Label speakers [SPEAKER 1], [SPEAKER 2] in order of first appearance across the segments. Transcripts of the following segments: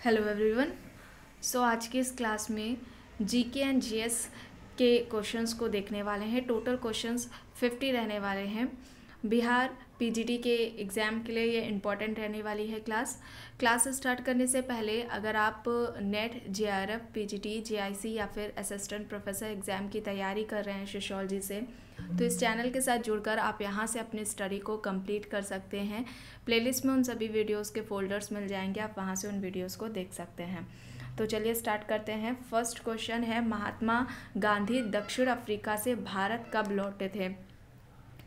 [SPEAKER 1] Hello everyone. आज की इस क्लास में जीके एंड जीएस के क्वेश्चंस को देखने वाले हैं। टोटल क्वेश्चंस 50 रहने वाले हैं। बिहार पीजीटी के एग्ज़ाम के लिए ये इम्पॉर्टेंट रहने वाली है क्लास स्टार्ट करने से पहले अगर आप नेट जेआरएफ पीजीटी जेआईसी या फिर असिस्टेंट प्रोफेसर एग्ज़ाम की तैयारी कर रहे हैं सोशियोलॉजी से, तो इस चैनल के साथ जुड़कर आप यहाँ से अपनी स्टडी को कंप्लीट कर सकते हैं। प्लेलिस्ट में उन सभी वीडियोस के फोल्डर्स मिल जाएंगे, आप वहाँ से उन वीडियोस को देख सकते हैं। तो चलिए स्टार्ट करते हैं। फर्स्ट क्वेश्चन है, महात्मा गांधी दक्षिण अफ्रीका से भारत कब लौटे थे?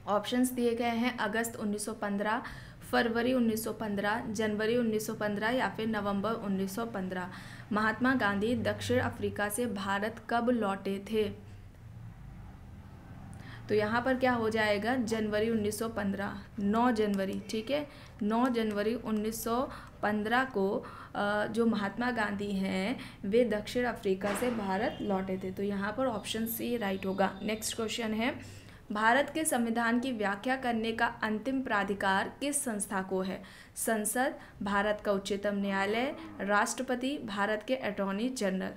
[SPEAKER 1] ऑप्शंस दिए गए हैं अगस्त 1915, फरवरी 1915, जनवरी 1915 या फिर नवंबर 1915। महात्मा गांधी दक्षिण अफ्रीका से भारत कब लौटे थे? तो यहाँ पर क्या हो जाएगा, जनवरी 1915, 9 जनवरी, ठीक है, 9 जनवरी 1915 को जो महात्मा गांधी हैं वे दक्षिण अफ्रीका से भारत लौटे थे। तो यहाँ पर ऑप्शन सी राइट होगा। नेक्स्ट क्वेश्चन है, भारत के संविधान की व्याख्या करने का अंतिम प्राधिकार किस संस्था को है? संसद, भारत का उच्चतम न्यायालय, राष्ट्रपति, भारत के अटॉर्नी जनरल।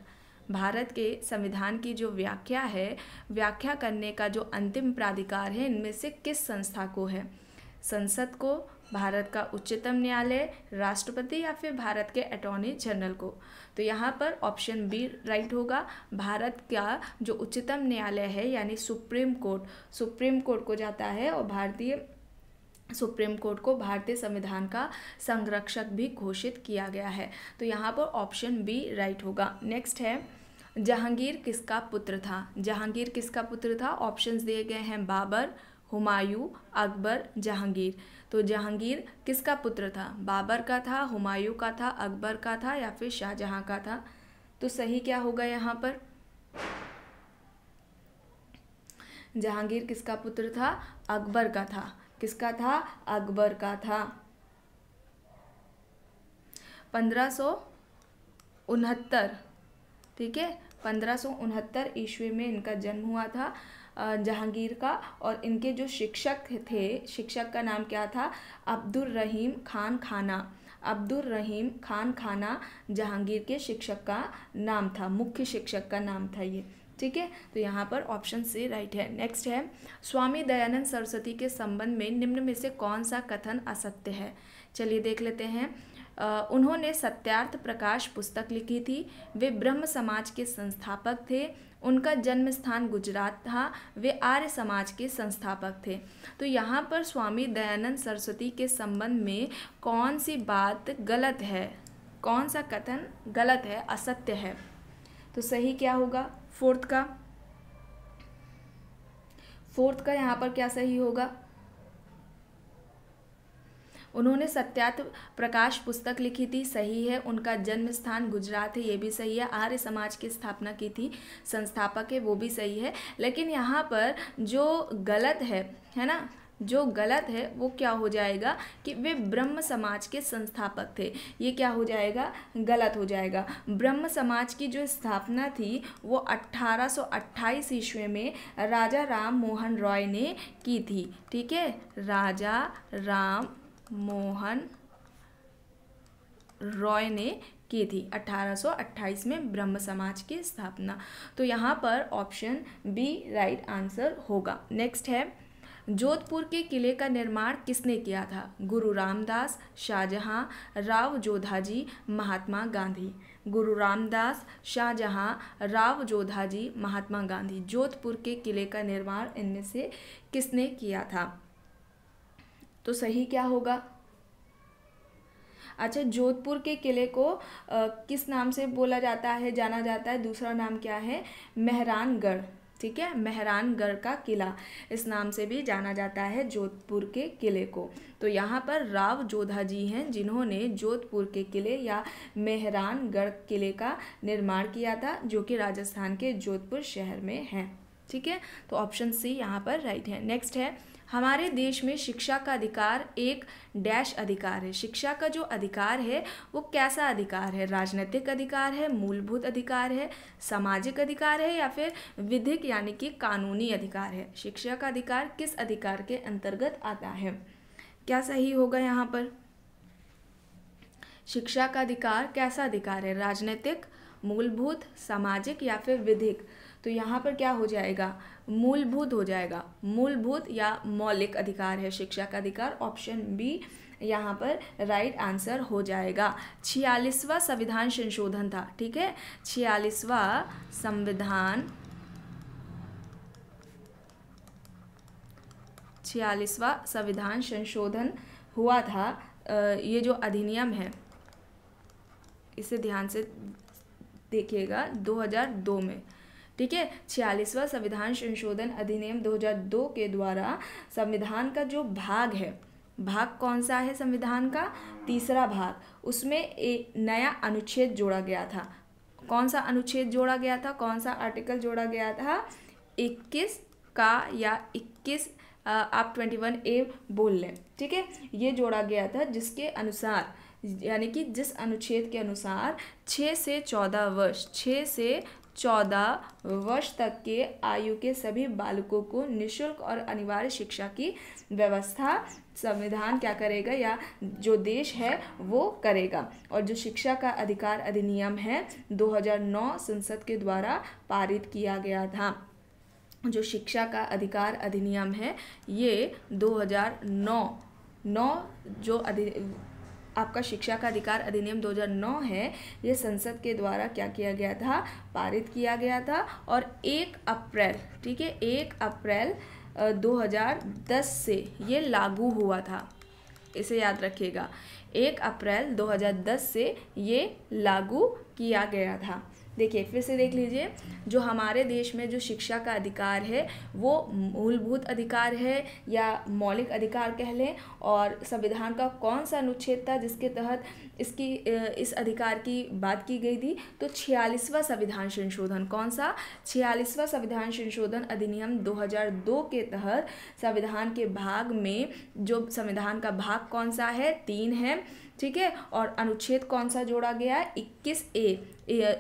[SPEAKER 1] भारत के संविधान की जो व्याख्या है, व्याख्या करने का जो अंतिम प्राधिकार है, इनमें से किस संस्था को है? संसद को, भारत का उच्चतम न्यायालय, राष्ट्रपति या फिर भारत के अटॉर्नी जनरल को। तो यहाँ पर ऑप्शन बी राइट होगा। भारत का जो उच्चतम न्यायालय है यानी सुप्रीम कोर्ट को जाता है और भारतीय सुप्रीम कोर्ट को भारतीय संविधान का संरक्षक भी घोषित किया गया है। तो यहाँ पर ऑप्शन बी राइट होगा। नेक्स्ट है, जहांगीर किसका पुत्र था? जहांगीर किसका पुत्र था? ऑप्शंस दिए गए हैं बाबर, हुमायूं, अकबर, जहांगीर। तो जहांगीर किसका पुत्र था? बाबर का था, हुमायूं का था, अकबर का था या फिर शाहजहां का था? तो सही क्या होगा यहाँ पर? जहांगीर किसका पुत्र था? अकबर का था। किसका था? अकबर का था। 1569, ठीक है, 1569 ईस्वी में इनका जन्म हुआ था जहांगीर का। और इनके जो शिक्षक थे, शिक्षक का नाम क्या था? अब्दुल रहीम खान खाना। अब्दुल रहीम खान खाना जहांगीर के शिक्षक का नाम था, मुख्य शिक्षक का नाम था ये, ठीक है। तो यहाँ पर ऑप्शन सी राइट है। नेक्स्ट है, स्वामी दयानंद सरस्वती के संबंध में निम्न में से कौन सा कथन असत्य है? चलिए देख लेते हैं। उन्होंने सत्यार्थ प्रकाश पुस्तक लिखी थी। वे ब्रह्म समाज के संस्थापक थे। उनका जन्म स्थान गुजरात था। वे आर्य समाज के संस्थापक थे। तो यहाँ पर स्वामी दयानंद सरस्वती के संबंध में कौन सी बात गलत है? कौन सा कथन गलत है, असत्य है? तो सही क्या होगा? फोर्थ का यहाँ पर क्या सही होगा? उन्होंने सत्यार्थ प्रकाश पुस्तक लिखी थी, सही है। उनका जन्म स्थान गुजरात है, ये भी सही है। आर्य समाज की स्थापना की थी, संस्थापक है, वो भी सही है। लेकिन यहाँ पर जो गलत है ना, जो गलत है वो क्या हो जाएगा कि वे ब्रह्म समाज के संस्थापक थे। ये क्या हो जाएगा? गलत हो जाएगा। ब्रह्म समाज की जो स्थापना थी वो 1828 ईस्वी में राजा राम मोहन रॉय ने की थी, ठीक है। राजा राम मोहन रॉय ने की थी 1828 में ब्रह्म समाज की स्थापना। तो यहाँ पर ऑप्शन बी राइट आंसर होगा। नेक्स्ट है, जोधपुर के किले का निर्माण किसने किया था? गुरु रामदास, शाहजहां, राव जोधाजी, महात्मा गांधी। गुरु रामदास, शाहजहां, राव जोधाजी, महात्मा गांधी। जोधपुर के किले का निर्माण इनमें से किसने किया था? तो सही क्या होगा? अच्छा, जोधपुर के किले को किस नाम से बोला जाता है, जाना जाता है? दूसरा नाम क्या है? मेहरानगढ़, ठीक है, मेहरानगढ़ का किला, इस नाम से भी जाना जाता है जोधपुर के किले को। तो यहाँ पर राव जोधाजी हैं जिन्होंने जोधपुर के किले या मेहरानगढ़ किले का निर्माण किया था, जो कि राजस्थान के जोधपुर शहर में है, ठीक है। तो ऑप्शन सी यहाँ पर राइट है। नेक्स्ट है, हमारे देश में शिक्षा का अधिकार एक डैश अधिकार है। शिक्षा का जो अधिकार है वो कैसा अधिकार है? राजनीतिक अधिकार है, मूलभूत अधिकार है, सामाजिक अधिकार है या फिर विधिक यानी कि कानूनी अधिकार है? शिक्षा का अधिकार किस अधिकार के अंतर्गत आता है? क्या सही होगा यहाँ पर? शिक्षा का अधिकार कैसा अधिकार है? राजनीतिक, मूलभूत, सामाजिक या फिर विधिक? तो यहाँ पर क्या हो जाएगा? मूलभूत हो जाएगा। मूलभूत या मौलिक अधिकार है शिक्षा का अधिकार। ऑप्शन बी यहाँ पर राइट आंसर हो जाएगा। 46वां संविधान संशोधन था, ठीक है। 46वां संविधान संशोधन हुआ था। ये जो अधिनियम है इसे ध्यान से देखिएगा, 2002 में, ठीक है। 46वां संविधान संशोधन अधिनियम 2002 के द्वारा संविधान का जो भाग है, भाग कौन सा है संविधान का? तीसरा भाग, उसमें एक नया अनुच्छेद जोड़ा गया था। कौन सा अनुच्छेद जोड़ा गया था? कौन सा आर्टिकल जोड़ा गया था? 21 का या 21 आप 21A बोल लें, ठीक है। ये जोड़ा गया था जिसके अनुसार, यानी कि जिस अनुच्छेद के अनुसार 6 से 14 वर्ष तक के आयु के सभी बालकों को निःशुल्क और अनिवार्य शिक्षा की व्यवस्था संविधान क्या करेगा, या जो देश है वो करेगा। और जो शिक्षा का अधिकार अधिनियम है 2009 संसद के द्वारा पारित किया गया था। जो शिक्षा का अधिकार अधिनियम है ये 2009 जो आपका शिक्षा का अधिकार अधिनियम 2009 है, ये संसद के द्वारा क्या किया गया था? पारित किया गया था। और 1 अप्रैल, ठीक है, 1 अप्रैल 2010 से ये लागू हुआ था। इसे याद रखिएगा, 1 अप्रैल 2010 से ये लागू किया गया था। देखिए फिर से देख लीजिए, जो हमारे देश में जो शिक्षा का अधिकार है वो मूलभूत अधिकार है या मौलिक अधिकार कह लें, और संविधान का कौन सा अनुच्छेद था जिसके तहत इस अधिकार की बात की गई थी? तो 46वां संविधान संशोधन। कौन सा? 46वां संविधान संशोधन अधिनियम 2002 के तहत संविधान के भाग में, जो संविधान का भाग कौन सा है? 3 है, ठीक है। और अनुच्छेद कौन सा जोड़ा गया है? 21A,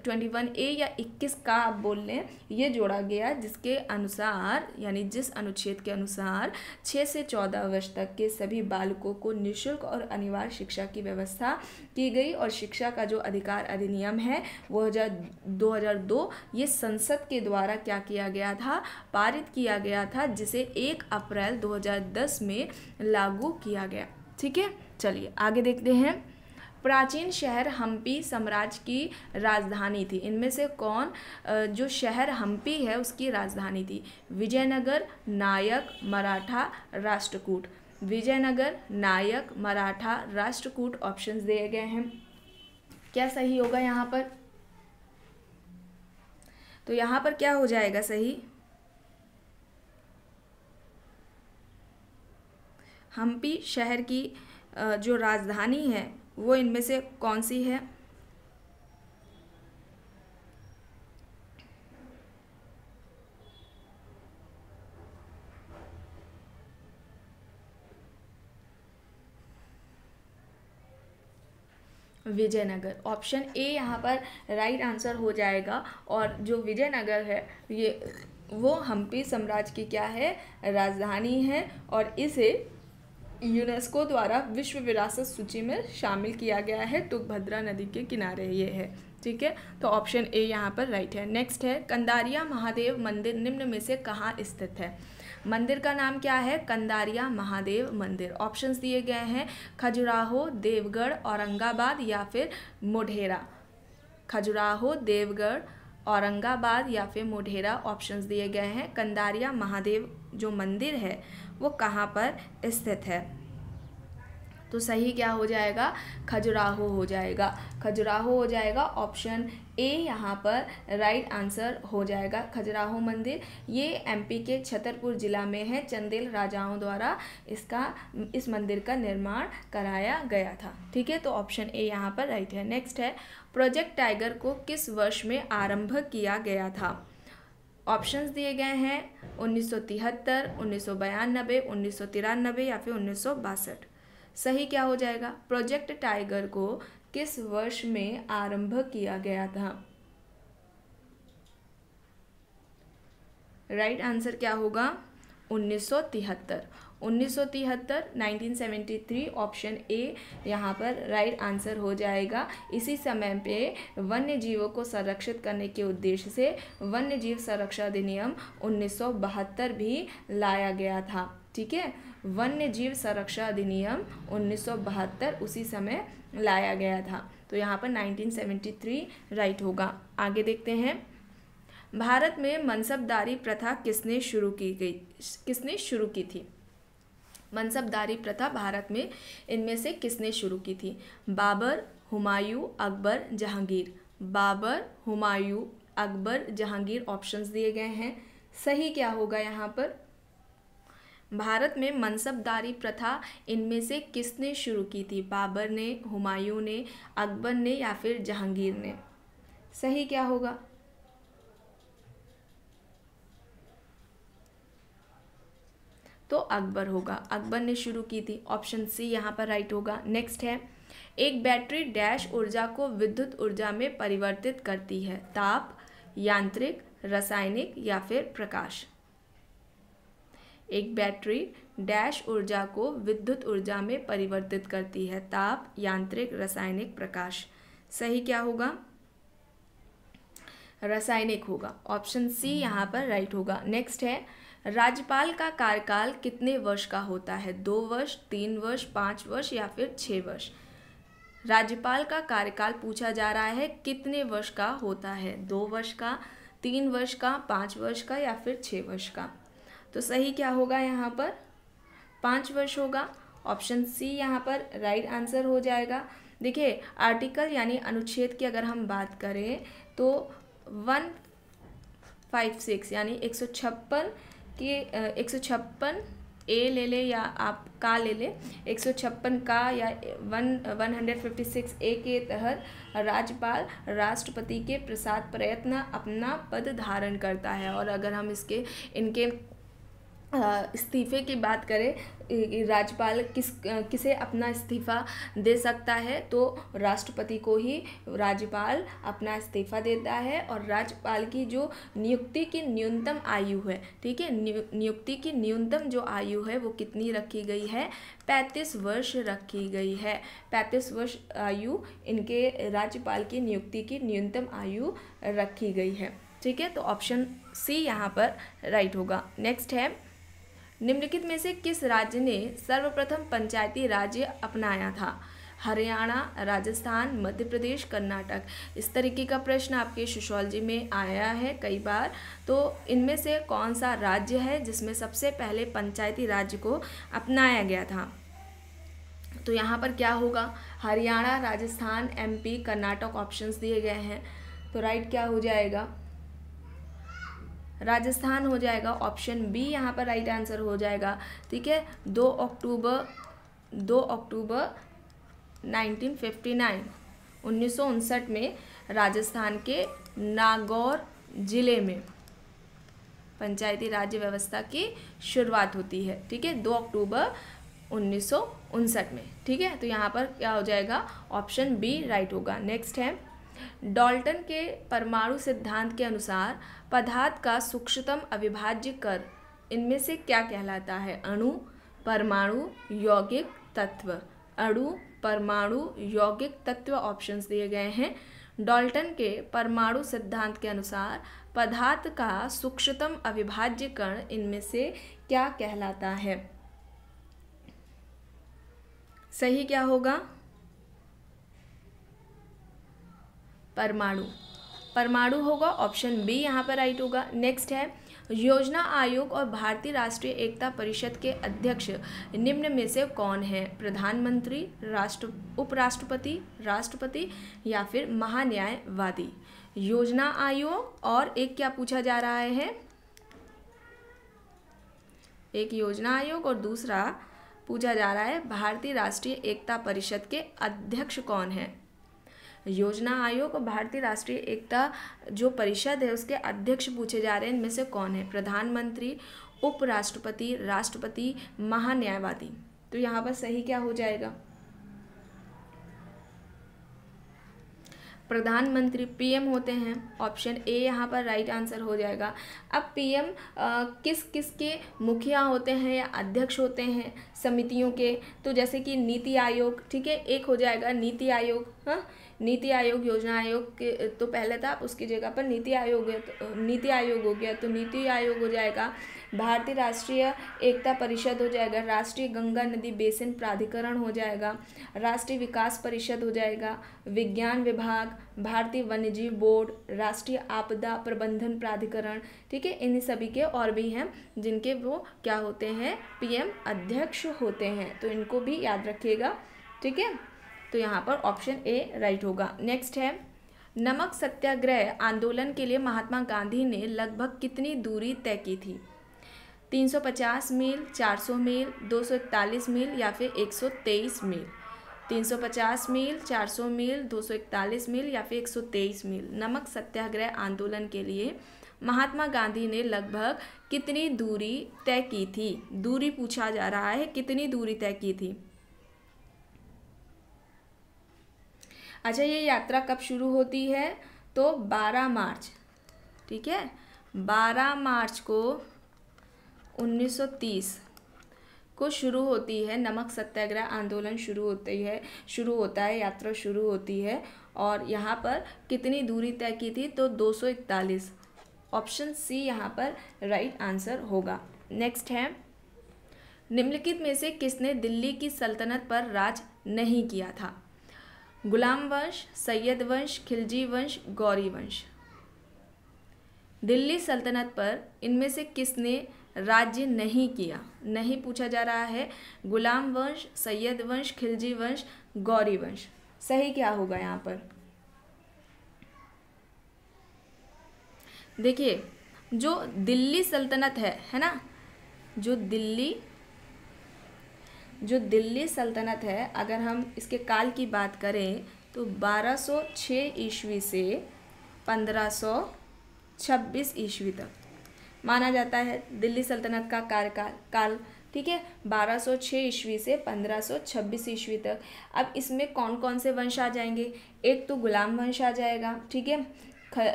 [SPEAKER 1] 21A या 21 का आप बोल लें, ये जोड़ा गया जिसके अनुसार, यानी जिस अनुच्छेद के अनुसार 6 से 14 वर्ष तक के सभी बालकों को निःशुल्क और अनिवार्य शिक्षा की व्यवस्था की गई। और शिक्षा का जो अधिकार अधिनियम है वो 2002 ये संसद के द्वारा क्या किया गया था? पारित किया गया था, जिसे 1 अप्रैल 2010 में लागू किया गया, ठीक है। चलिए आगे देखते हैं। प्राचीन शहर हम्पी साम्राज्य की राजधानी थी। इनमें से कौन जो शहर हम्पी है उसकी राजधानी थी? विजयनगर, नायक, मराठा, राष्ट्रकूट। विजयनगर, नायक, मराठा, राष्ट्रकूट ऑप्शंस दिए गए हैं। क्या सही होगा यहाँ पर? तो यहाँ पर क्या हो जाएगा सही? हम्पी शहर की जो राजधानी है वो इनमें से कौन सी है? विजयनगर। ऑप्शन ए यहाँ पर राइट आंसर हो जाएगा। और जो विजयनगर है ये वो हम्पी साम्राज्य की क्या है? राजधानी है, और इसे यूनेस्को द्वारा विश्व विरासत सूची में शामिल किया गया है। तुंगभद्रा नदी के किनारे ये है, ठीक है। तो ऑप्शन ए यहाँ पर राइट है। नेक्स्ट है, कंदारिया महादेव मंदिर निम्न में से कहाँ स्थित है? मंदिर का नाम क्या है? कंदारिया महादेव मंदिर। ऑप्शंस दिए गए हैं, खजुराहो, देवगढ़, औरंगाबाद या फिर मोढेरा। खजुराहो, देवगढ़, औरंगाबाद या फिर मोढेरा ऑप्शंस दिए गए हैं। कंदारिया महादेव जो मंदिर है वो कहाँ पर स्थित है? तो सही क्या हो जाएगा? खजुराहो हो जाएगा। खजुराहो हो जाएगा। ऑप्शन ए यहाँ पर राइट आंसर हो जाएगा। खजुराहो मंदिर ये एमपी के छतरपुर जिला में है। चंदेल राजाओं द्वारा इस मंदिर का निर्माण कराया गया था, ठीक है। तो ऑप्शन ए यहाँ पर राइट है। नेक्स्ट है, प्रोजेक्ट टाइगर को किस वर्ष में आरंभ किया गया था? ऑप्शंस दिए गए हैं 1973, 1992, 1993 या फिर 1962। सही क्या हो जाएगा? प्रोजेक्ट टाइगर को किस वर्ष में आरंभ किया गया था? राइट आंसर क्या होगा? 1973। 1973, 1973 ऑप्शन ए यहाँ पर राइट आंसर हो जाएगा। इसी समय पे वन्य जीवों को संरक्षित करने के उद्देश्य से वन्य जीव संरक्षण अधिनियम 1972 भी लाया गया था। ठीक है, वन्य जीव संरक्षण अधिनियम 1972 उसी समय लाया गया था। तो यहाँ पर 1973 राइट होगा। आगे देखते हैं, भारत में मनसबदारी प्रथा किसने शुरू की थी? मनसबदारी प्रथा भारत में इनमें से किसने शुरू की थी? बाबर, हुमायूं, अकबर, जहांगीर। बाबर, हुमायूं, अकबर, जहांगीर ऑप्शंस दिए गए हैं। सही क्या होगा यहाँ पर? भारत में मनसबदारी प्रथा इनमें से किसने शुरू की थी? बाबर ने, हुमायूं ने, अकबर ने या फिर जहांगीर ने? सही क्या होगा? तो अकबर होगा, अकबर ने शुरू की थी। ऑप्शन सी यहाँ पर राइट होगा। नेक्स्ट है, एक बैटरी डैश ऊर्जा को विद्युत ऊर्जा में परिवर्तित करती है? ताप, यांत्रिक, रासायनिक या फिर प्रकाश? एक बैटरी डैश ऊर्जा को विद्युत ऊर्जा में परिवर्तित करती है? ताप, यांत्रिक, रासायनिक, प्रकाश? सही क्या होगा? रासायनिक होगा। ऑप्शन सी यहाँ पर राइट होगा। नेक्स्ट है, राज्यपाल का कार्यकाल कितने वर्ष का होता है? 2 वर्ष, 3 वर्ष, 5 वर्ष या फिर 6 वर्ष? राज्यपाल का कार्यकाल पूछा जा रहा है कितने वर्ष का होता है? 2 वर्ष का, 3 वर्ष का, 5 वर्ष का या फिर 6 वर्ष का? तो सही क्या होगा यहाँ पर? 5 वर्ष होगा। ऑप्शन सी यहाँ पर राइट आंसर हो जाएगा। देखिए, आर्टिकल यानी अनुच्छेद की अगर हम बात करें तो 156 यानी 156 के 156 ए ले ले या आप का ले ले, 156 का या 156 ए के तहत राज्यपाल राष्ट्रपति के प्रसाद प्रयत्न अपना पद धारण करता है। और अगर हम इनके इस्तीफे की बात करें, राज्यपाल किसे अपना इस्तीफा दे सकता है? तो राष्ट्रपति को ही राज्यपाल अपना इस्तीफा देता है। और राज्यपाल की जो नियुक्ति की न्यूनतम आयु है, ठीक है, नियुक्ति की न्यूनतम जो आयु है वो कितनी रखी गई है? 35 वर्ष रखी गई है। 35 वर्ष आयु इनके राज्यपाल की नियुक्ति की न्यूनतम आयु रखी गई है। ठीक है, तो ऑप्शन सी यहाँ पर राइट होगा। नेक्स्ट है, निम्नलिखित में से किस राज्य ने सर्वप्रथम पंचायती राज्य अपनाया था? हरियाणा, राजस्थान, मध्य प्रदेश, कर्नाटक? इस तरीके का प्रश्न आपके सोशियोलॉजी में आया है कई बार। तो इनमें से कौन सा राज्य है जिसमें सबसे पहले पंचायती राज्य को अपनाया गया था? तो यहाँ पर क्या होगा? हरियाणा, राजस्थान, MP, कर्नाटक ऑप्शंस दिए गए हैं। तो राइट क्या हो जाएगा? राजस्थान हो जाएगा। ऑप्शन बी यहाँ पर राइट आंसर हो जाएगा। ठीक है, 2 अक्टूबर 1959 में राजस्थान के नागौर जिले में पंचायती राज्य व्यवस्था की शुरुआत होती है। ठीक है, 2 अक्टूबर 1959 में। ठीक है, तो यहाँ पर क्या हो जाएगा? ऑप्शन बी राइट होगा। नेक्स्ट है, डाल्टन के परमाणु सिद्धांत के अनुसार पदार्थ का सूक्ष्मतम अविभाज्य कण इनमें से क्या कहलाता है? अणु, परमाणु, यौगिक, तत्व? अणु, परमाणु, यौगिक, तत्व ऑप्शंस दिए गए हैं। डाल्टन के परमाणु सिद्धांत के अनुसार पदार्थ का सूक्ष्मतम अविभाज्य कण इनमें से क्या कहलाता है? सही क्या होगा? परमाणु। परमाणु होगा। ऑप्शन बी यहाँ पर राइट होगा। नेक्स्ट है, योजना आयोग और भारतीय राष्ट्रीय एकता परिषद के अध्यक्ष निम्न में से कौन है? प्रधानमंत्री, उपराष्ट्रपति, राष्ट्रपति या फिर महान्यायवादी? योजना आयोग और एक क्या पूछा जा रहा है? एक योजना आयोग और दूसरा पूछा जा रहा है भारतीय राष्ट्रीय एकता परिषद के अध्यक्ष कौन है? योजना आयोग और भारतीय राष्ट्रीय एकता जो परिषद है उसके अध्यक्ष पूछे जा रहे हैं। इनमें से कौन है? प्रधानमंत्री, उपराष्ट्रपति, राष्ट्रपति, महान्यायवादी? तो यहाँ पर सही क्या हो जाएगा? प्रधानमंत्री पीएम होते हैं। ऑप्शन ए यहाँ पर राइट आंसर हो जाएगा। अब पीएम किस किस के मुखिया होते हैं या अध्यक्ष होते हैं समितियों के, तो जैसे कि नीति आयोग, ठीक है, एक हो जाएगा नीति आयोग। हाँ, नीति आयोग, योजना आयोग के तो पहले था, उसकी जगह पर नीति आयोग है, तो नीति आयोग हो गया, तो नीति आयोग हो जाएगा। भारतीय राष्ट्रीय एकता परिषद हो जाएगा, राष्ट्रीय गंगा नदी बेसिन प्राधिकरण हो जाएगा, राष्ट्रीय विकास परिषद हो जाएगा, विज्ञान विभाग, भारतीय वन्यजीव बोर्ड, राष्ट्रीय आपदा प्रबंधन प्राधिकरण, ठीक है। इन सभी के और भी हैं जिनके वो क्या होते हैं, पीएम अध्यक्ष होते हैं, तो इनको भी याद रखिएगा, ठीक है। तो यहाँ पर ऑप्शन ए राइट होगा। नेक्स्ट है, नमक सत्याग्रह आंदोलन के लिए महात्मा गांधी ने लगभग कितनी दूरी तय की थी? 350 मील, 400 मील, 241 मील या फिर 123 मील? 350 मील, 400 मील, 241 मील या फिर 123 मील? नमक सत्याग्रह आंदोलन के लिए महात्मा गांधी ने लगभग कितनी दूरी तय की थी? दूरी पूछा जा रहा है, कितनी दूरी तय की थी। अच्छा, ये यात्रा कब शुरू होती है? तो 12 मार्च, ठीक है, 12 मार्च को 1930 को शुरू होती है। नमक सत्याग्रह आंदोलन शुरू होता है, यात्रा शुरू होती है। और यहाँ पर कितनी दूरी तय की थी? तो 241। ऑप्शन सी यहाँ पर राइट आंसर होगा। नेक्स्ट है, निम्नलिखित में से किसने दिल्ली की सल्तनत पर राज नहीं किया था? गुलाम वंश, सैयद वंश, खिलजी वंश, गौरी वंश? दिल्ली सल्तनत पर इनमें से किसने राज्य नहीं किया? नहीं पूछा जा रहा है। गुलाम वंश, सैयद वंश, खिलजी वंश, गौरी वंश? सही क्या होगा यहाँ पर? देखिए, जो दिल्ली सल्तनत है ना, जो दिल्ली सल्तनत है, अगर हम इसके काल की बात करें तो 1206 ईस्वी से 1526 ईस्वी तक माना जाता है दिल्ली सल्तनत का कार्यकाल, ठीक है, 1206 ईस्वी से 1526 ईस्वी तक। अब इसमें कौन कौन से वंश आ जाएंगे? एक तो गुलाम वंश आ जाएगा, ठीक है,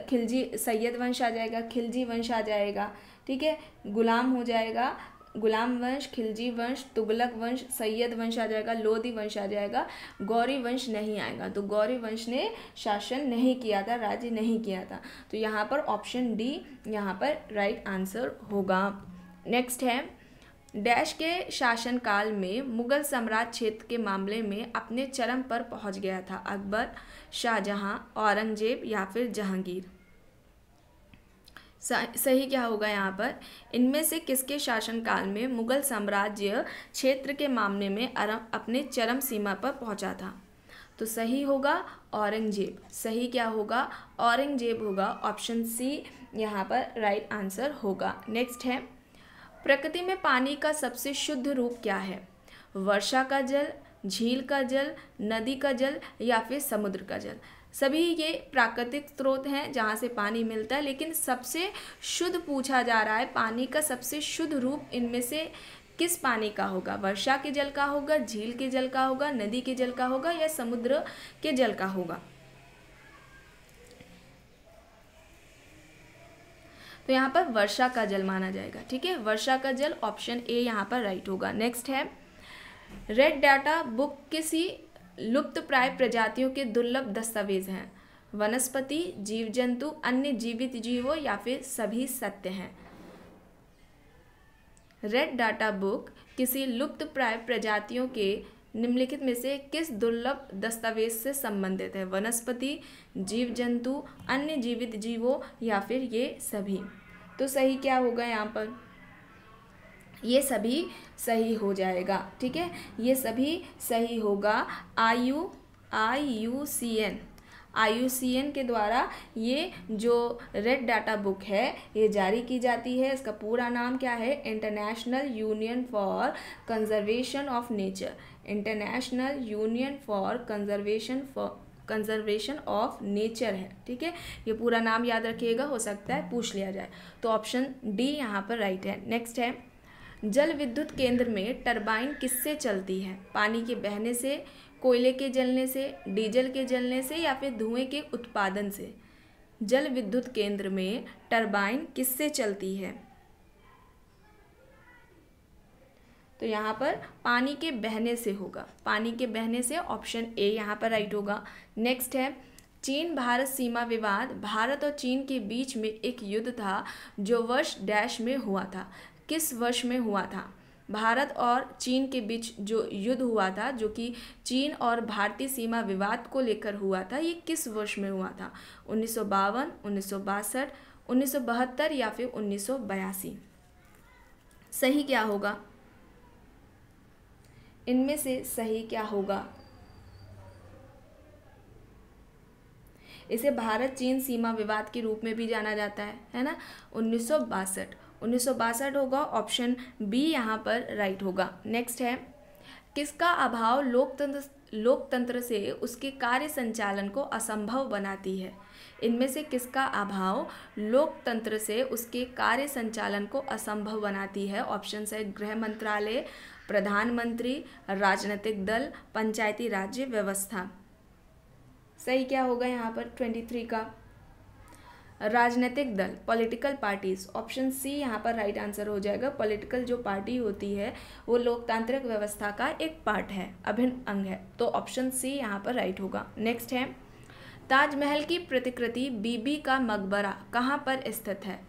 [SPEAKER 1] खिलजी सैयद वंश आ जाएगा, खिलजी वंश आ जाएगा, ठीक है, गुलाम हो जाएगा, गुलाम वंश, खिलजी वंश, तुगलक वंश, सैयद वंश आ जाएगा, लोधी वंश आ जाएगा, गौरी वंश नहीं आएगा। तो गौरी वंश ने शासन नहीं किया था, राज्य नहीं किया था। तो यहाँ पर ऑप्शन डी यहाँ पर राइट आंसर होगा। नेक्स्ट है, डैश के शासनकाल में मुगल साम्राज्य क्षेत्र के मामले में अपने चरम पर पहुँच गया था? अकबर, शाहजहां, औरंगजेब या फिर जहांगीर? सही क्या होगा यहाँ पर? इनमें से किसके शासनकाल में मुगल साम्राज्य क्षेत्र के मामले में अपने चरम सीमा पर पहुँचा था? तो सही होगा औरंगजेब। सही क्या होगा? औरंगजेब होगा। ऑप्शन सी यहाँ पर राइट आंसर होगा। नेक्स्ट है, प्रकृति में पानी का सबसे शुद्ध रूप क्या है? वर्षा का जल, झील का जल, नदी का जल या फिर समुद्र का जल? सभी ये प्राकृतिक स्रोत हैं जहाँ से पानी मिलता है, लेकिन सबसे शुद्ध पूछा जा रहा है, पानी का सबसे शुद्ध रूप इनमें से किस पानी का होगा? वर्षा के जल का होगा, झील के जल का होगा, नदी के जल का होगा या समुद्र के जल का होगा? तो यहाँ पर वर्षा का जल माना जाएगा, ठीक है, वर्षा का जल। ऑप्शन ए यहाँ पर राइट होगा। नेक्स्ट है, रेड डाटा बुक किसी लुप्त प्राय प्रजातियों के दुर्लभ दस्तावेज हैं? वनस्पति, जीव जंतु, अन्य जीवित जीवों या फिर सभी सत्य हैं? रेड डाटा बुक किसी लुप्त प्राय प्रजातियों के निम्नलिखित में से किस दुर्लभ दस्तावेज से संबंधित है? वनस्पति, जीव जंतु, अन्य जीवित जीवों या फिर ये सभी? तो सही क्या होगा यहाँ पर? ये सभी सही हो जाएगा, ठीक है, ये सभी सही होगा। IUCN के द्वारा ये जो रेड डाटा बुक है ये जारी की जाती है। इसका पूरा नाम क्या है? International union for conservation of nature. International union for conservation of nature है, ठीक है, ये पूरा नाम याद रखिएगा, हो सकता है पूछ लिया जाए। तो ऑप्शन डी यहाँ पर राइट है। नेक्स्ट है, जल विद्युत केंद्र में टरबाइन किससे चलती है? पानी के बहने से, कोयले के जलने से, डीजल के जलने से या फिर धुएं के उत्पादन से। जल विद्युत केंद्र में टरबाइन किससे चलती है? तो यहाँ पर पानी के बहने से होगा, पानी के बहने से, ऑप्शन ए यहाँ पर राइट होगा। नेक्स्ट है चीन भारत सीमा विवाद। भारत और चीन के बीच में एक युद्ध था जो वर्ष डैश में हुआ था। किस वर्ष में हुआ था? भारत और चीन के बीच जो युद्ध हुआ था, जो कि चीन और भारतीय सीमा विवाद को लेकर हुआ था, ये किस वर्ष में हुआ था? 1952, 1962, 1972 या फिर 1982? सही क्या होगा? इनमें से सही क्या होगा? इसे भारत चीन सीमा विवाद के रूप में भी जाना जाता है ना। 1962 होगा, ऑप्शन बी यहाँ पर राइट होगा। नेक्स्ट है किसका अभाव लोकतंत्र से उसके कार्य संचालन को असंभव बनाती है? इनमें से किसका अभाव लोकतंत्र से उसके कार्य संचालन को असंभव बनाती है? ऑप्शन है गृह मंत्रालय, प्रधानमंत्री, राजनीतिक दल, पंचायती राज्य व्यवस्था। सही क्या होगा यहाँ पर 23 का? राजनीतिक दल, पॉलिटिकल पार्टीज। ऑप्शन सी यहाँ पर राइट आंसर हो जाएगा। पॉलिटिकल जो पार्टी होती है वो लोकतांत्रिक व्यवस्था का एक पार्ट है, अभिन्न अंग है, तो ऑप्शन सी यहाँ पर राइट होगा। नेक्स्ट है ताजमहल की प्रतिकृति बीबी का मकबरा कहाँ पर स्थित है?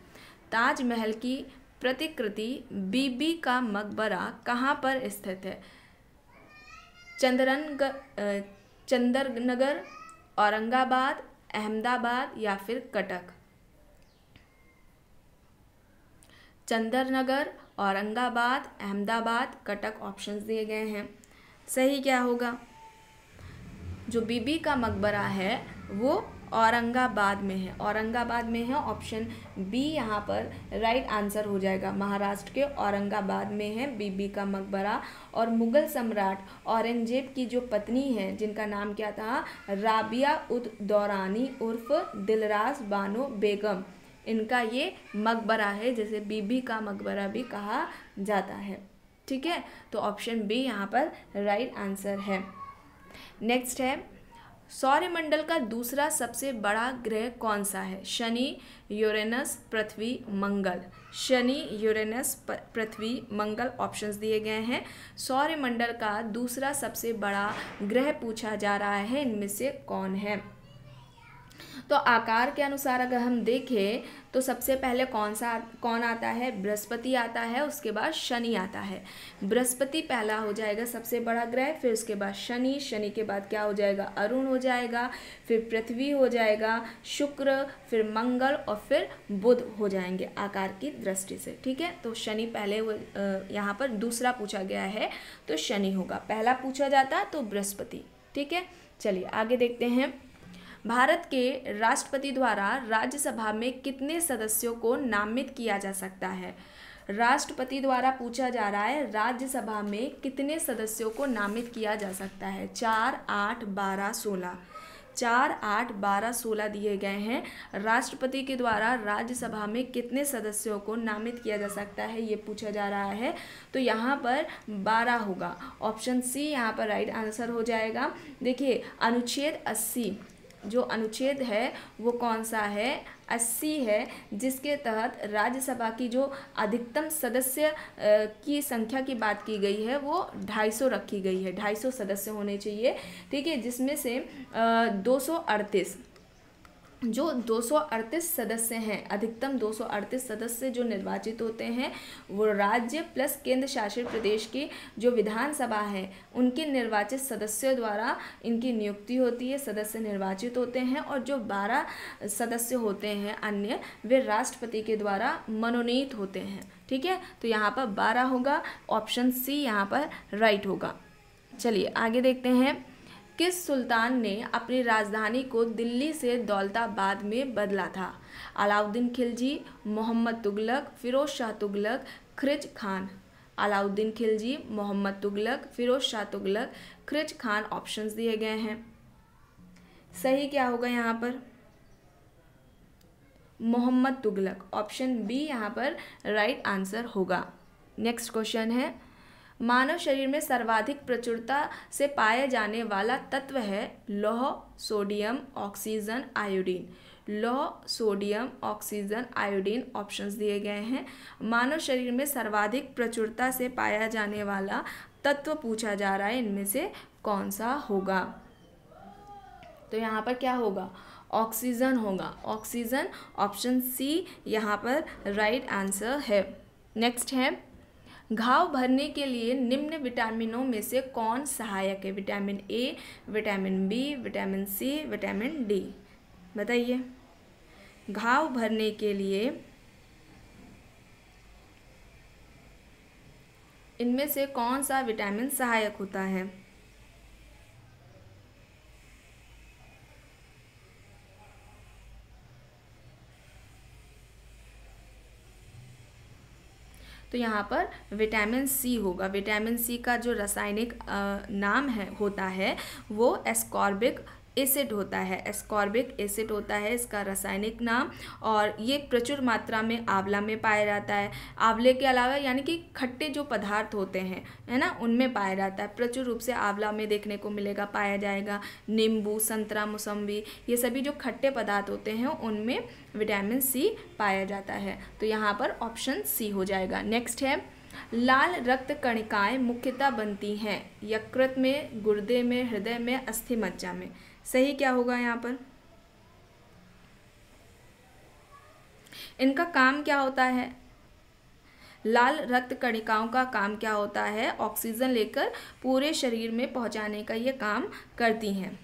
[SPEAKER 1] ताजमहल की प्रतिकृति बीबी का मकबरा कहाँ पर स्थित है? चंदरनगर, औरंगाबाद, अहमदाबाद या फिर कटक? चंदरनगर, औरंगाबाद, अहमदाबाद, कटक ऑप्शंस दिए गए हैं। सही क्या होगा? जो बीबी का मकबरा है वो औरंगाबाद में है, औरंगाबाद में है, ऑप्शन बी यहाँ पर राइट आंसर हो जाएगा। महाराष्ट्र के औरंगाबाद में है बीबी का मकबरा। और मुगल सम्राट औरंगजेब की जो पत्नी है जिनका नाम क्या था? राबिया उद दौरानी उर्फ दिलरास बानो बेगम, इनका ये मकबरा है, जैसे बीबी का मकबरा भी कहा जाता है। ठीक है, तो ऑप्शन बी यहाँ पर राइट आंसर है। नेक्स्ट है सौरमंडल का दूसरा सबसे बड़ा ग्रह कौन सा है? शनि, यूरेनस, पृथ्वी, मंगल। शनि, यूरेनस, पृथ्वी, मंगल ऑप्शंस दिए गए हैं। सौरमंडल का दूसरा सबसे बड़ा ग्रह पूछा जा रहा है, इनमें से कौन है? तो आकार के अनुसार अगर हम देखें तो सबसे पहले कौन आता है? बृहस्पति आता है, उसके बाद शनि आता है। बृहस्पति पहला हो जाएगा सबसे बड़ा ग्रह, फिर उसके बाद शनि, शनि के बाद क्या हो जाएगा? अरुण हो जाएगा, फिर पृथ्वी हो जाएगा, शुक्र, फिर मंगल और फिर बुध हो जाएंगे आकार की दृष्टि से। ठीक है, तो शनि पहले यहाँ पर दूसरा पूछा गया है तो शनि होगा। पहला पूछा जाता तो बृहस्पति। ठीक है, चलिए आगे देखते हैं। भारत के राष्ट्रपति द्वारा राज्यसभा में कितने सदस्यों को नामित किया जा सकता है? राष्ट्रपति द्वारा पूछा जा रहा है राज्यसभा में कितने सदस्यों को नामित किया जा सकता है? 4, 8, 12, 16। 4, 8, 12, 16 दिए गए हैं। राष्ट्रपति के द्वारा राज्यसभा में कितने सदस्यों को नामित किया जा सकता है ये पूछा जा रहा है, तो यहाँ पर 12 होगा। ऑप्शन सी यहाँ पर राइट आंसर हो जाएगा। देखिए अनुच्छेद 80 जो अनुच्छेद है वो कौन सा है? 80 है, जिसके तहत राज्यसभा की जो अधिकतम सदस्य की संख्या की बात की गई है वो 250 रखी गई है। 250 सदस्य होने चाहिए। ठीक है, जिसमें से 238 जो 238 सदस्य हैं, अधिकतम 238 सदस्य जो निर्वाचित होते हैं वो राज्य प्लस केंद्र शासित प्रदेश की जो विधानसभा है उनके निर्वाचित सदस्यों द्वारा इनकी नियुक्ति होती है, सदस्य निर्वाचित होते हैं। और जो 12 सदस्य होते हैं अन्य, वे राष्ट्रपति के द्वारा मनोनीत होते हैं। ठीक है, तो यहाँ पर 12 होगा, ऑप्शन सी यहाँ पर राइट होगा। चलिए आगे देखते हैं। किस सुल्तान ने अपनी राजधानी को दिल्ली से दौलताबाद में बदला था? अलाउद्दीन खिलजी, मोहम्मद तुगलक, फिरोज शाह तुगलक, खिरज खान। अलाउद्दीन खिलजी, मोहम्मद तुगलक, फिरोज शाह तुगलक, खिरज खान ऑप्शंस दिए गए हैं। सही क्या होगा यहाँ पर? मोहम्मद तुगलक, ऑप्शन बी यहाँ पर राइट आंसर होगा। नेक्स्ट क्वेश्चन है मानव शरीर में सर्वाधिक प्रचुरता से पाया जाने वाला तत्व है लौह, सोडियम, ऑक्सीजन, आयोडीन। लौह, सोडियम, ऑक्सीजन, आयोडीन ऑप्शंस दिए गए हैं। मानव शरीर में सर्वाधिक प्रचुरता से पाया जाने वाला तत्व पूछा जा रहा है, इनमें से कौन सा होगा? तो यहाँ पर क्या होगा? ऑक्सीजन होगा। ऑक्सीजन, ऑप्शन सी यहाँ पर राइट आंसर है। नेक्स्ट है, घाव भरने के लिए निम्न विटामिनों में से कौन सहायक है? Vitamin A, vitamin B, vitamin C, vitamin D. बताइए, घाव भरने के लिए इनमें से कौन सा विटामिन सहायक होता है? तो यहाँ पर विटामिन सी होगा। विटामिन सी का जो रासायनिक नाम होता है वो एस्कॉर्बिक एसिड होता है। एस्कॉर्बिक एसिड होता है इसका रासायनिक नाम, और ये प्रचुर मात्रा में आंवला में पाया जाता है। आंवले के अलावा यानी कि खट्टे जो पदार्थ होते हैं, है ना, उनमें पाया जाता है। प्रचुर रूप से आंवला में देखने को मिलेगा, पाया जाएगा। नींबू, संतरा, मौसम्बी, ये सभी जो खट्टे पदार्थ होते हैं उनमें विटामिन सी पाया जाता है। तो यहाँ पर ऑप्शन सी हो जाएगा। नेक्स्ट है, लाल रक्त कणिकाएं मुख्यतः बनती हैं यकृत में, गुर्दे में, हृदय में, अस्थि मज्जा में। सही क्या होगा यहाँ पर? इनका काम क्या होता है? लाल रक्त कणिकाओं का काम क्या होता है? ऑक्सीजन लेकर पूरे शरीर में पहुंचाने का ये काम करती हैं।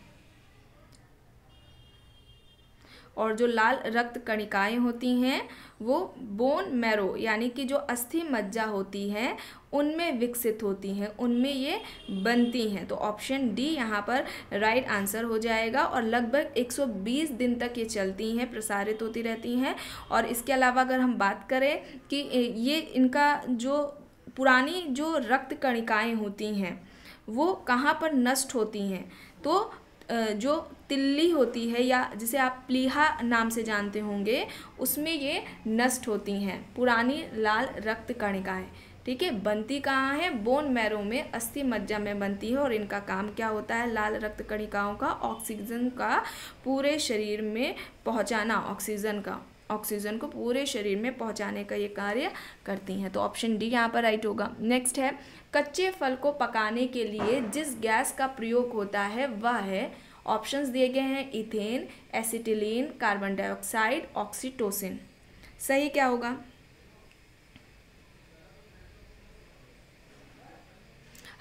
[SPEAKER 1] और जो लाल रक्त कणिकाएं होती हैं वो बोन मैरो यानी कि जो अस्थि मज्जा होती है उनमें विकसित होती हैं, उनमें ये बनती हैं। तो ऑप्शन डी यहाँ पर राइट आंसर हो जाएगा। और लगभग 120 दिन तक ये चलती हैं, प्रसारित होती रहती हैं। और इसके अलावा अगर हम बात करें कि ये इनका जो पुरानी जो रक्त कणिकाएं होती हैं वो कहाँ पर नष्ट होती हैं? तो जो तिल्ली होती है या जिसे आप प्लीहा नाम से जानते होंगे, उसमें ये नष्ट होती हैं पुरानी लाल रक्त कणिकाएं। ठीक है, बनती कहाँ है? बोन मैरो में, अस्थि मज्जा में बनती है। और इनका काम क्या होता है? लाल रक्त कणिकाओं का ऑक्सीजन का पूरे शरीर में पहुँचाना, ऑक्सीजन को पूरे शरीर में पहुंचाने का ये कार्य करती हैं। तो ऑप्शन डी यहाँ पर राइट होगा। नेक्स्ट है, कच्चे फल को पकाने के लिए जिस गैस का प्रयोग होता है वह है, ऑप्शंस दिए गए हैं, ethane, acetylene, carbon dioxide, oxytocin. सही क्या होगा?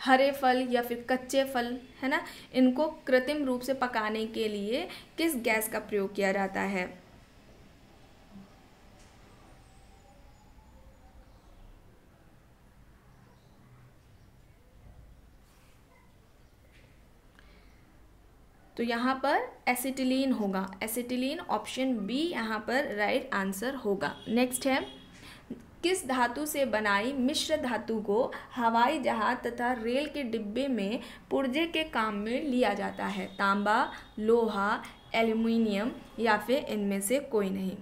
[SPEAKER 1] हरे फल या फिर कच्चे फल, है ना, इनको कृत्रिम रूप से पकाने के लिए किस गैस का प्रयोग किया जाता है? तो यहाँ पर एसिटिलीन होगा। एसिटिलीन, ऑप्शन बी यहाँ पर राइट आंसर होगा। नेक्स्ट है, किस धातु से बनाई मिश्र धातु को हवाई जहाज तथा रेल के डिब्बे में पुर्जे के काम में लिया जाता है? तांबा, लोहा, एल्युमिनियम या फिर इनमें से कोई नहीं।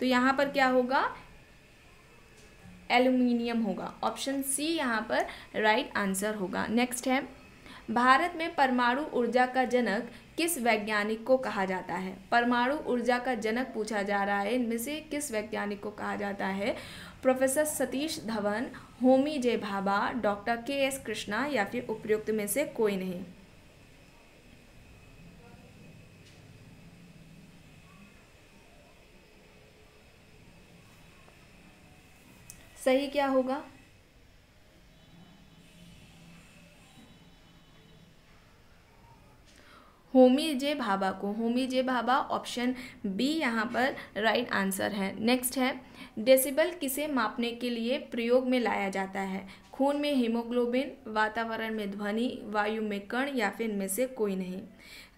[SPEAKER 1] तो यहाँ पर क्या होगा? एल्युमिनियम होगा। ऑप्शन सी यहाँ पर राइट आंसर होगा। नेक्स्ट है, भारत में परमाणु ऊर्जा का जनक किस वैज्ञानिक को कहा जाता है? परमाणु ऊर्जा का जनक पूछा जा रहा है, इनमें से किस वैज्ञानिक को कहा जाता है? प्रोफेसर सतीश धवन, होमी जे भाभा, डॉक्टर के.एस. कृष्णा या फिर उपयुक्त में से कोई नहीं। सही क्या होगा? होमी जे भाभा को, होमी जे भाभा, ऑप्शन बी यहाँ पर राइट आंसर है। नेक्स्ट है, डेसिबल किसे मापने के लिए प्रयोग में लाया जाता है? खून में हीमोग्लोबिन, वातावरण में ध्वनि, वायु में कण या फिर इनमें से कोई नहीं।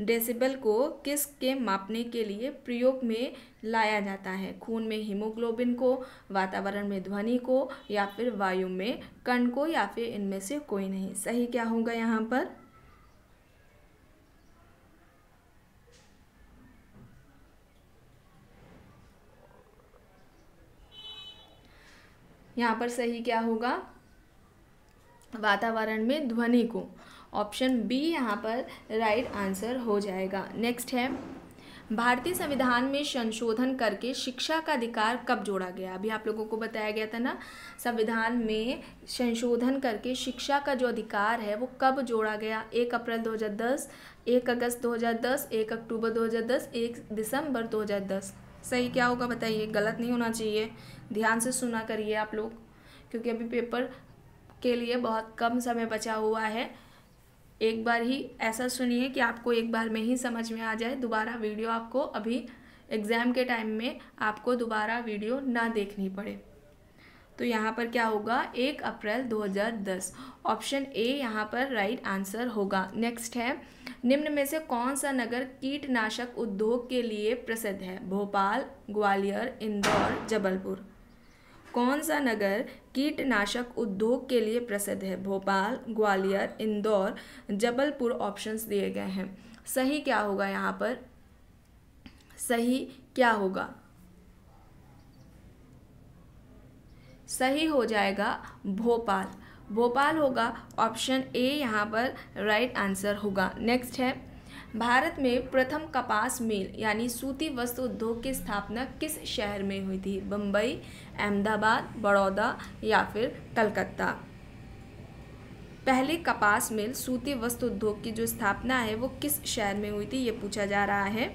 [SPEAKER 1] डेसिबल को किसके मापने के लिए प्रयोग में लाया जाता है? खून में हीमोग्लोबिन को, वातावरण में ध्वनि को या फिर वायु में कण को या फिर इनमें से कोई नहीं। सही क्या होगा यहाँ पर? यहाँ पर सही क्या होगा, वातावरण में ध्वनि को। ऑप्शन बी यहाँ पर राइट आंसर हो जाएगा। नेक्स्ट है, भारतीय संविधान में संशोधन करके शिक्षा का अधिकार कब जोड़ा गया। अभी आप लोगों को बताया गया था ना, संविधान में संशोधन करके शिक्षा का जो अधिकार है वो कब जोड़ा गया। 1 अप्रैल 2010, 1 अगस्त 2010, 1 अक्टूबर 2010, 1 दिसंबर 2010। सही क्या होगा बताइए, गलत नहीं होना चाहिए, ध्यान से सुना करिए आप लोग, क्योंकि अभी पेपर के लिए बहुत कम समय बचा हुआ है। एक बार ही ऐसा सुनिए कि आपको एक बार में ही समझ में आ जाए, दोबारा वीडियो आपको अभी एग्ज़ाम के टाइम में आपको दोबारा वीडियो ना देखनी पड़े। तो यहाँ पर क्या होगा, 1 अप्रैल 2010। ऑप्शन ए यहाँ पर राइट आंसर होगा। नेक्स्ट है, निम्न में से कौन सा नगर कीटनाशक उद्योग के लिए प्रसिद्ध है। भोपाल, ग्वालियर, इंदौर, जबलपुर। कौन सा नगर कीटनाशक उद्योग के लिए प्रसिद्ध है। भोपाल, ग्वालियर, इंदौर, जबलपुर ऑप्शंस दिए गए हैं। सही क्या होगा यहाँ पर, सही क्या होगा, सही हो जाएगा भोपाल, भोपाल होगा। ऑप्शन ए यहाँ पर राइट आंसर होगा। नेक्स्ट है, भारत में प्रथम कपास मिल यानी सूती वस्त्र उद्योग की स्थापना किस शहर में हुई थी। बम्बई, अहमदाबाद, बड़ौदा या फिर कलकत्ता। पहली कपास मिल सूती वस्त्र उद्योग की जो स्थापना है वो किस शहर में हुई थी, ये पूछा जा रहा है।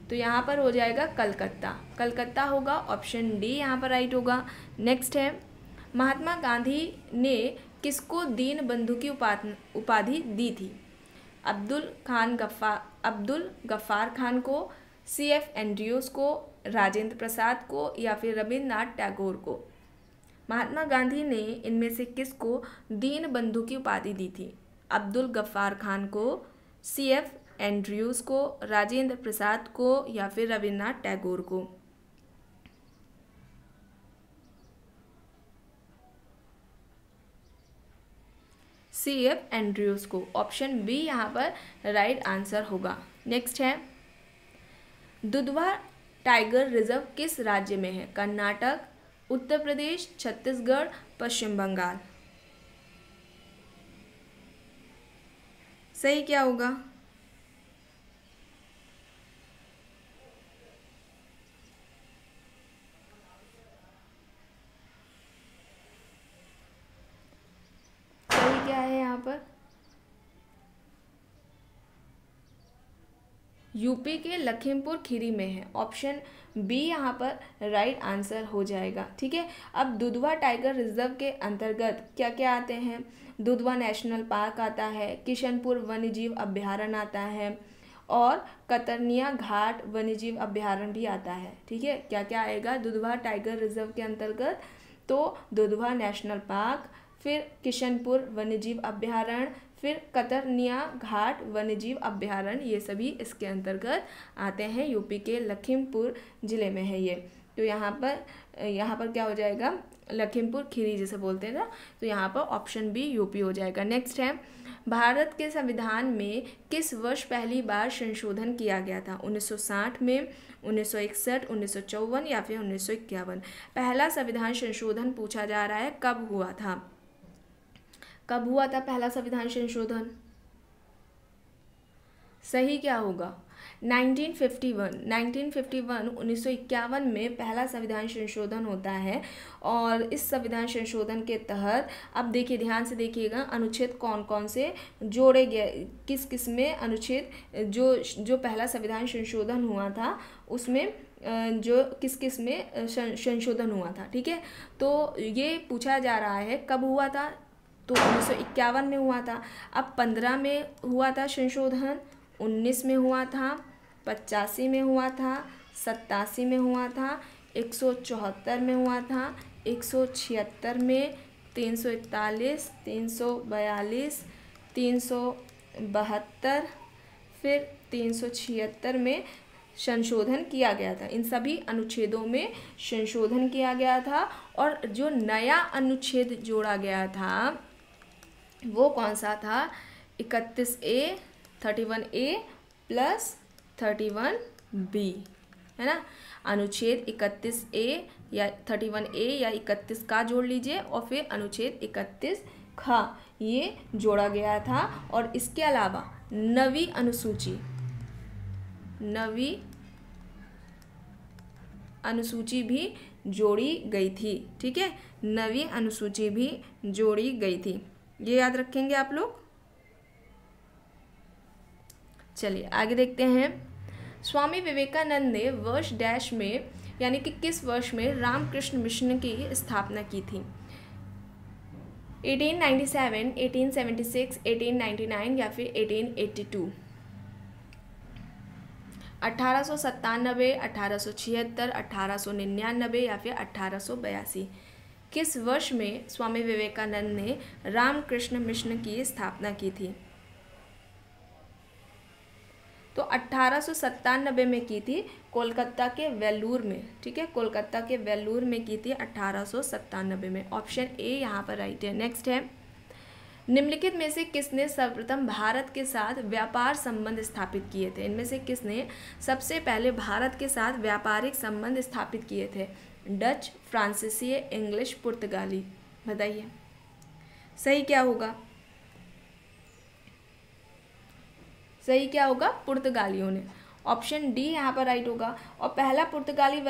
[SPEAKER 1] तो यहाँ पर हो जाएगा कलकत्ता, कलकत्ता होगा। ऑप्शन डी यहाँ पर राइट होगा। नेक्स्ट है, महात्मा गांधी ने किसको दीन बंधु की उपाधि दी थी। अब्दुल गफ्फार खान को, CF एंड्रयूज को, राजेंद्र प्रसाद को या फिर रविन्द्रनाथ टैगोर को। महात्मा गांधी ने इनमें से किसको दीन बंधु की उपाधि दी थी। अब्दुल गफ्फार खान को, CF एंड्रयूज को, राजेंद्र प्रसाद को या फिर रविन्द्रनाथ टैगोर को। CF एंड्रयूज को। ऑप्शन बी यहाँ पर राइट आंसर होगा। नेक्स्ट है, दुधवा टाइगर रिजर्व किस राज्य में है। कर्नाटक, उत्तर प्रदेश, छत्तीसगढ़, पश्चिम बंगाल। सही क्या होगा, सही क्या है यहाँ पर, यूपी के लखीमपुर खीरी में है। ऑप्शन बी यहाँ पर राइट आंसर हो जाएगा। ठीक है, अब दुधवा टाइगर रिजर्व के अंतर्गत क्या क्या आते हैं। दुधवा नेशनल पार्क आता है, किशनपुर वन्यजीव अभ्यारण्य आता है और कतरनिया घाट वन्यजीव अभ्यारण्य भी आता है। ठीक है, क्या क्या आएगा दुधवा टाइगर रिजर्व के अंतर्गत, तो दुधवा नेशनल पार्क, फिर किशनपुर वन्यजीव अभ्यारण्य, फिर कतरनिया घाट वन्यजीव अभ्यारण्य, ये सभी इसके अंतर्गत आते हैं। यूपी के लखीमपुर ज़िले में है ये। तो यहाँ पर क्या हो जाएगा, लखीमपुर खीरी जिसे बोलते हैं ना, तो यहाँ पर ऑप्शन बी यूपी हो जाएगा। नेक्स्ट है, भारत के संविधान में किस वर्ष पहली बार संशोधन किया गया था। 1960 में, 1961, 1954 या फिर 1951। पहला संविधान संशोधन पूछा जा रहा है, कब हुआ था, कब हुआ था पहला संविधान संशोधन। सही क्या होगा, 1951, 1951 में पहला संविधान संशोधन होता है। और इस संविधान संशोधन के तहत अब देखिए, ध्यान से देखिएगा, अनुच्छेद कौन कौन से जोड़े गए, किस किस में अनुच्छेद जो पहला संविधान संशोधन हुआ था उसमें जो किस किस में संशोधन हुआ था। ठीक है, तो ये पूछा जा रहा है कब हुआ था, तो 1951 में हुआ था। अब 15 में हुआ था संशोधन, 19 में हुआ था, 85 में हुआ था, 87 में हुआ था, 174 में हुआ था, 176 में, 341, 342, 372, फिर 376 में संशोधन किया गया था। इन सभी अनुच्छेदों में संशोधन किया गया था और जो नया अनुच्छेद जोड़ा गया था वो कौन सा था, 31A, 31A प्लस 31B। है ना। अनुच्छेद 31A या 31A या 31 का जोड़ लीजिए और फिर अनुच्छेद 31 ख ये जोड़ा गया था। और इसके अलावा नवी अनुसूची भी जोड़ी गई थी। ठीक है, नवी अनुसूची भी जोड़ी गई थी, ये याद रखेंगे आप लोग। चलिए आगे देखते हैं। स्वामी विवेकानंद ने वर्ष डैश में यानी कि किस वर्ष में रामकृष्ण मिशन की स्थापना की थी? 1897, 1876, 1899 या फिर 1882? 1897, 1876, 1899 या फिर 1882? किस वर्ष में स्वामी विवेकानंद ने रामकृष्ण मिशन की स्थापना की थी? तो 1897 में की थी, कोलकाता के वेल्लूर में। ठीक है, कोलकाता के वेल्लूर में की थी 1897 में। ऑप्शन ए यहाँ पर राइट है। नेक्स्ट है, निम्नलिखित में से किसने सर्वप्रथम भारत के साथ व्यापार संबंध स्थापित किए थे? इनमें से किसने सबसे पहले भारत के साथ व्यापारिक संबंध स्थापित किए थे? डच, फ्रांसीसी, इंग्लिश, पुर्तगाली? बताइए सही क्या होगा? सही क्या होगा? पुर्तगालियों ने। ऑप्शन डी यहाँ पर राइट होगा। और पहला पुर्तगाली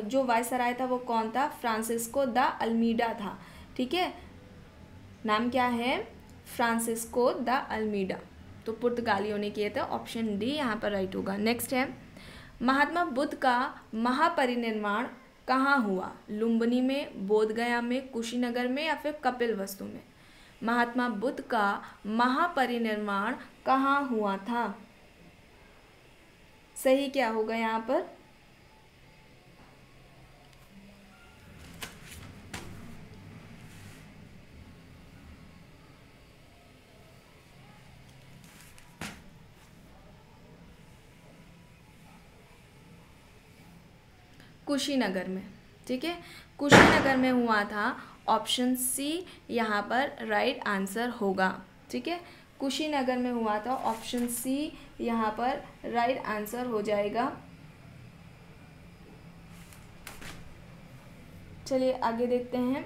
[SPEAKER 1] जो वायसराय था वो कौन था? फ्रांसिस्को द अल्मीडा था। ठीक है, नाम क्या है? Francisco de Almeida. तो पुर्तगालियों ने किए थे। ऑप्शन डी यहाँ पर राइट होगा। नेक्स्ट है, महात्मा बुद्ध का महापरिनिर्वाण कहाँ हुआ? लुम्बिनी में, बोधगया में, कुशीनगर में या फिर कपिलवस्तु में? महात्मा बुद्ध का महापरिनिर्वाण कहाँ हुआ था? सही क्या होगा यहाँ पर? कुशीनगर में। ठीक है, कुशीनगर में हुआ था। ऑप्शन सी यहाँ पर राइट आंसर होगा। ठीक है, कुशीनगर में हुआ था। ऑप्शन सी यहाँ पर राइट आंसर हो जाएगा। चलिए आगे देखते हैं।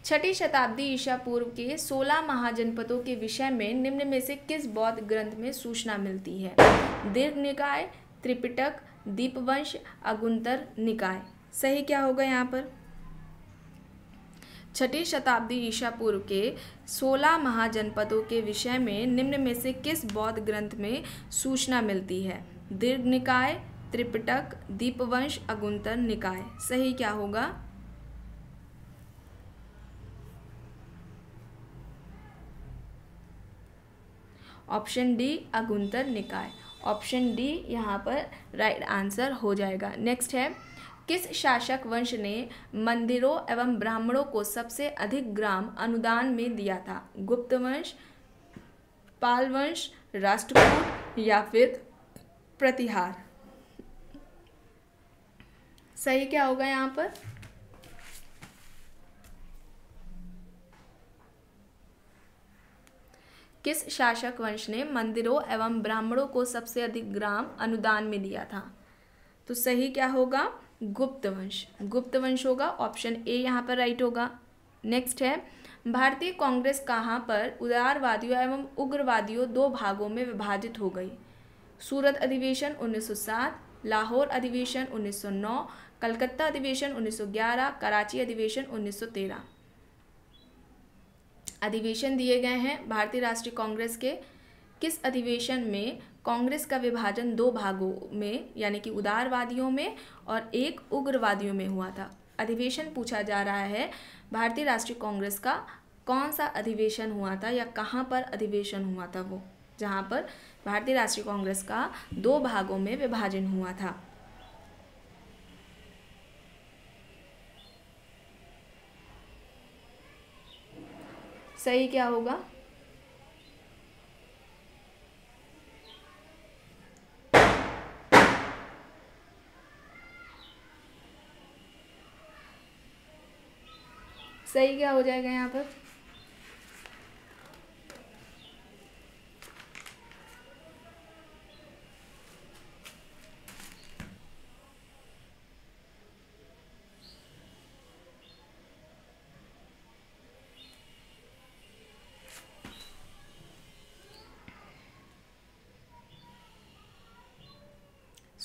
[SPEAKER 1] छठी शताब्दी ईसा पूर्व के 16 महाजनपदों के विषय में निम्न में से किस बौद्ध ग्रंथ में सूचना मिलती है? दीर्घ निकाय, त्रिपिटक, दीपवंश, अगुंतर निकाय? सही क्या होगा यहाँ पर? छठी शताब्दी ईसा पूर्व के 16 महाजनपदों के विषय में निम्न में से किस बौद्ध ग्रंथ में सूचना मिलती है? दीर्घ निकाय, त्रिपिटक, दीपवंश, अगुंतर निकाय? सही क्या होगा? ऑप्शन डी अगुंतर निकाय। ऑप्शन डी यहाँ पर राइट आंसर हो जाएगा। नेक्स्ट है, किस शासक वंश ने मंदिरों एवं ब्राह्मणों को सबसे अधिक ग्राम अनुदान में दिया था? गुप्त वंश, पाल वंश, राष्ट्रकूट या फिर प्रतिहार? सही क्या होगा यहाँ पर? किस शासक वंश ने मंदिरों एवं ब्राह्मणों को सबसे अधिक ग्राम अनुदान में दिया था? तो सही क्या होगा? गुप्त वंश। गुप्त वंश होगा। ऑप्शन ए यहाँ पर राइट होगा। नेक्स्ट है, भारतीय कांग्रेस कहाँ पर उदारवादियों एवं उग्रवादियों दो भागों में विभाजित हो गई? सूरत अधिवेशन 1907, लाहौर अधिवेशन 1909, कलकत्ता अधिवेशन 1911, कराची अधिवेशन 1913? अधिवेशन दिए गए हैं भारतीय राष्ट्रीय कांग्रेस के। किस अधिवेशन में कांग्रेस का विभाजन दो भागों में यानी कि उदारवादियों में और एक उग्रवादियों में हुआ था? अधिवेशन पूछा जा रहा है, भारतीय राष्ट्रीय कांग्रेस का कौन सा अधिवेशन हुआ था या कहाँ पर अधिवेशन हुआ था? वो जहाँ पर भारतीय राष्ट्रीय कांग्रेस का दो भागों में विभाजन हुआ था। सही क्या होगा? सही क्या हो जाएगा यहाँ पर?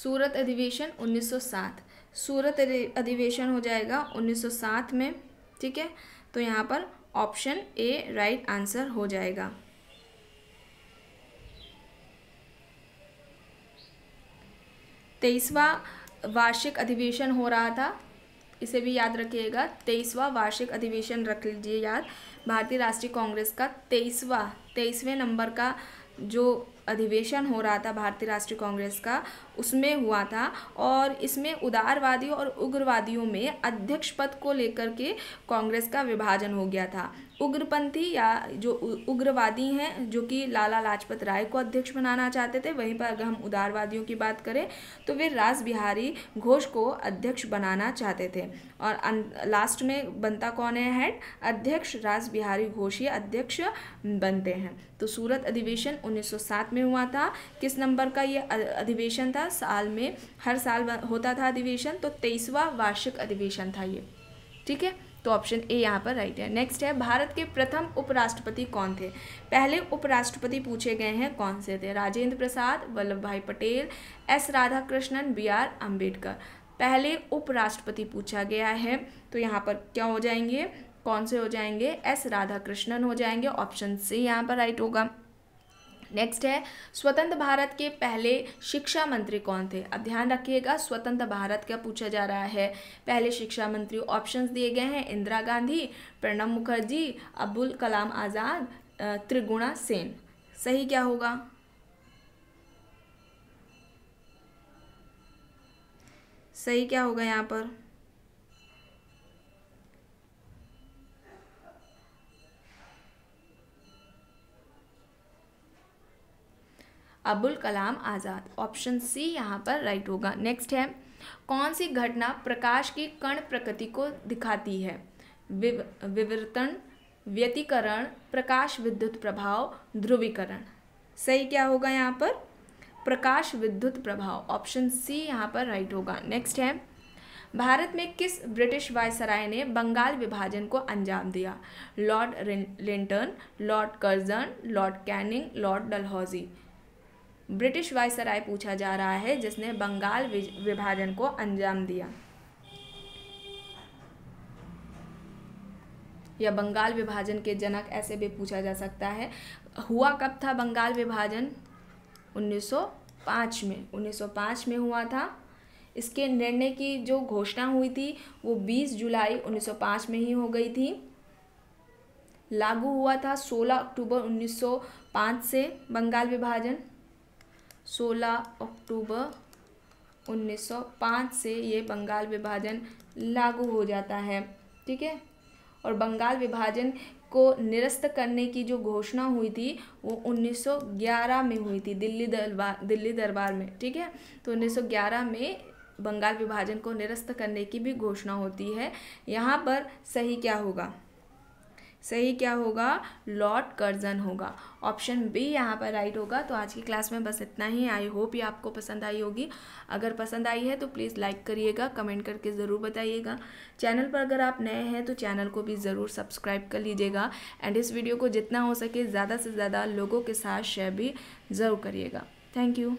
[SPEAKER 1] सूरत अधिवेशन 1907, सूरत अधिवेशन हो जाएगा 1907 में, ठीक है। तो यहाँ पर ऑप्शन ए राइट आंसर हो जाएगा। तेईसवां वार्षिक अधिवेशन हो रहा था, इसे भी याद रखिएगा। 23वां वार्षिक अधिवेशन रख लीजिए याद। भारतीय राष्ट्रीय कांग्रेस का 23वें नंबर का जो अधिवेशन हो रहा था भारतीय राष्ट्रीय कांग्रेस का, उसमें हुआ था। और इसमें उदारवादियों और उग्रवादियों में अध्यक्ष पद को लेकर के कांग्रेस का विभाजन हो गया था। उग्रपंथी या जो उग्रवादी हैं, जो कि लाला लाजपत राय को अध्यक्ष बनाना चाहते थे, वहीं पर अगर हम उदारवादियों की बात करें तो वे रास बिहारी घोष को अध्यक्ष बनाना चाहते थे। और लास्ट में बनता कौन है हेड? अध्यक्ष रास बिहारी घोष ही अध्यक्ष बनते हैं। तो सूरत अधिवेशन 1907 में हुआ था। किस नंबर का ये अधिवेशन था? साल में हर साल होता था अधिवेशन, तो 23वां वार्षिक अधिवेशन था ये, ठीक है। तो ऑप्शन ए यहाँ पर राइट है। नेक्स्ट है, भारत के प्रथम उपराष्ट्रपति कौन थे? पहले उपराष्ट्रपति पूछे गए हैं, कौन से थे? Rajendra Prasad, Vallabh Bhai Patel, S Radhakrishnan, B R Ambedkar. पहले उपराष्ट्रपति पूछा गया है, तो यहाँ पर क्या हो जाएंगे? कौन से हो जाएंगे? एस राधाकृष्णन हो जाएंगे। ऑप्शन सी यहाँ पर राइट होगा। नेक्स्ट है, स्वतंत्र भारत के पहले शिक्षा मंत्री कौन थे? अब ध्यान रखिएगा, स्वतंत्र भारत का पूछा जा रहा है। पहले शिक्षा मंत्री ऑप्शंस दिए गए हैं, इंदिरा गांधी, प्रणब मुखर्जी, अब्दुल कलाम आज़ाद, त्रिगुणा सेन। सही क्या होगा? सही क्या होगा यहाँ पर? अब्दुल कलाम आज़ाद। ऑप्शन सी यहाँ पर राइट होगा। नेक्स्ट है, कौन सी घटना प्रकाश की कण प्रकृति को दिखाती है? विवर्तन, व्यतिकरण, प्रकाश विद्युत प्रभाव, ध्रुवीकरण। सही क्या होगा यहाँ पर? प्रकाश विद्युत प्रभाव। ऑप्शन सी यहाँ पर राइट होगा। नेक्स्ट है, भारत में किस ब्रिटिश वायसराय ने बंगाल विभाजन को अंजाम दिया? Lord Linton, Lord Curzon, Lord Canning, Lord Dalhousie. British viceroy पूछा जा रहा है जिसने बंगाल विभाजन को अंजाम दिया, या बंगाल विभाजन के जनक ऐसे भी पूछा जा सकता है। हुआ कब था बंगाल विभाजन? 1905 में। 1905 में हुआ था। इसके निर्णय की जो घोषणा हुई थी वो 20 जुलाई 1905 में ही हो गई थी। लागू हुआ था 16 अक्टूबर 1905 से बंगाल विभाजन। 16 अक्टूबर 1905 से ये बंगाल विभाजन लागू हो जाता है, ठीक है। और बंगाल विभाजन को निरस्त करने की जो घोषणा हुई थी वो 1911 में हुई थी, दिल्ली दरबार में, ठीक है। तो 1911 में बंगाल विभाजन को निरस्त करने की भी घोषणा होती है। यहाँ पर सही क्या होगा? सही क्या होगा? लॉर्ड कर्जन होगा। ऑप्शन बी यहाँ पर राइट होगा। तो आज की क्लास में बस इतना ही। आई होप ये आपको पसंद आई होगी। अगर पसंद आई है तो प्लीज़ लाइक करिएगा, कमेंट करके ज़रूर बताइएगा। चैनल पर अगर आप नए हैं तो चैनल को भी ज़रूर सब्सक्राइब कर लीजिएगा। एंड इस वीडियो को जितना हो सके ज़्यादा से ज़्यादा लोगों के साथ शेयर भी ज़रूर करिएगा। Thank you.